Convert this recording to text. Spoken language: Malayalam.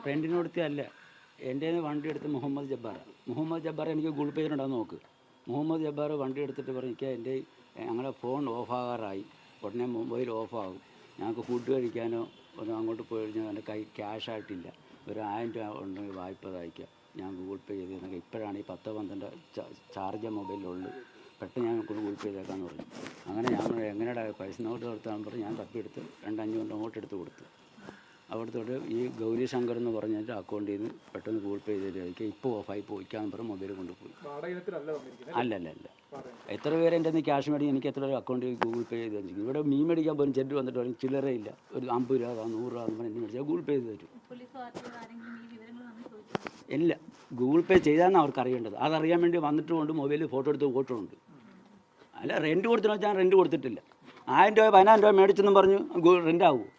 ഫ്രണ്ടിനോടുത്തെ അല്ല, എൻ്റെ വണ്ടി എടുത്ത് മുഹമ്മദ് ജബ്ബാർ എനിക്ക് ഗൂഗിൾ പേ ചെയ്തിട്ടുണ്ടാകും നോക്ക്. മുഹമ്മദ് ജബ്ബാർ വണ്ടി എടുത്തിട്ട് പറഞ്ഞു, എനിക്ക് എൻ്റെ ഞങ്ങളുടെ ഫോൺ ഓഫാകാറായി, ഉടനെ മൊബൈൽ ഓഫാകും, ഞങ്ങൾക്ക് ഫുഡ് കഴിക്കാനോ ഒന്ന് അങ്ങോട്ട് പോയി കഴിഞ്ഞാൽ എൻ്റെ കൈ ക്യാഷായിട്ടില്ല, ഒരു 1000 രൂപ ഉണ്ടെങ്കിൽ വായ്പ തയ്ക്കാം, ഞാൻ ഗൂഗിൾ പേ ചെയ്തേക്കാം, ഇപ്പോഴാണ് ഈ 10-12 ചാർജ് മൊബൈലിലുള്ളൂ, പെട്ടെന്ന് ഞാൻ ഗൂഗിൾ പേ ചെയ്തേക്കാമെന്ന് പറഞ്ഞു. അങ്ങനെ ഞാൻ എങ്ങനെയാണ് പൈസ നോട്ട് കൊടുത്താന്ന് പറഞ്ഞ് ഞാൻ തപ്പിയെടുത്ത് 200-500 നോട്ട് എടുത്ത് കൊടുത്തു. അവിടുത്തോട്ട് ഈ ഗൗരി ശങ്കർ എന്ന് പറഞ്ഞിട്ട് അക്കൗണ്ടിൽ നിന്ന് പെട്ടെന്ന് ഗൂഗിൾ പേ ചെയ്തിട്ട് ഇപ്പോൾ ഓഫായി പോയിക്കാന്ന് പറഞ്ഞ് മൊബൈൽ കൊണ്ടുപോയി. അല്ല എത്ര പേര് എൻ്റെ നിന്ന് ക്യാഷ് മേടിക്കും, എനിക്ക് എത്ര അക്കൗണ്ടിൽ ഗൂഗിൾ പേ ചെയ്ത് തന്നിരിക്കും. ഇവിടെ മീൻ മേടിക്കാൻ പോലും ചെറ്റ് വന്നിട്ട് പറയും ചില്ലറയില്ല, ഒരു 50 രൂപ 100 രൂപ എന്ന് പറഞ്ഞ് മേടിച്ചാൽ ഗൂഗിൾ പേ ചെയ്ത് തരും. ഇല്ല, ഗൂഗിൾ പേ ചെയ്താന്ന് അവർക്ക് അറിയേണ്ടത്, അതറിയാൻ വേണ്ടി വന്നിട്ട് കൊണ്ട് മൊബൈലിൽ ഫോട്ടോ എടുത്ത് ഫോട്ടോയുണ്ട്. അല്ല റെൻറ്റ് കൊടുത്തെന്ന് വെച്ചാൽ റെൻറ്റ് കൊടുത്തിട്ടില്ല. 1000 രൂപ 10000 രൂപ മേടിച്ചെന്നും പറഞ്ഞു റെൻ്റ് ആവുമോ?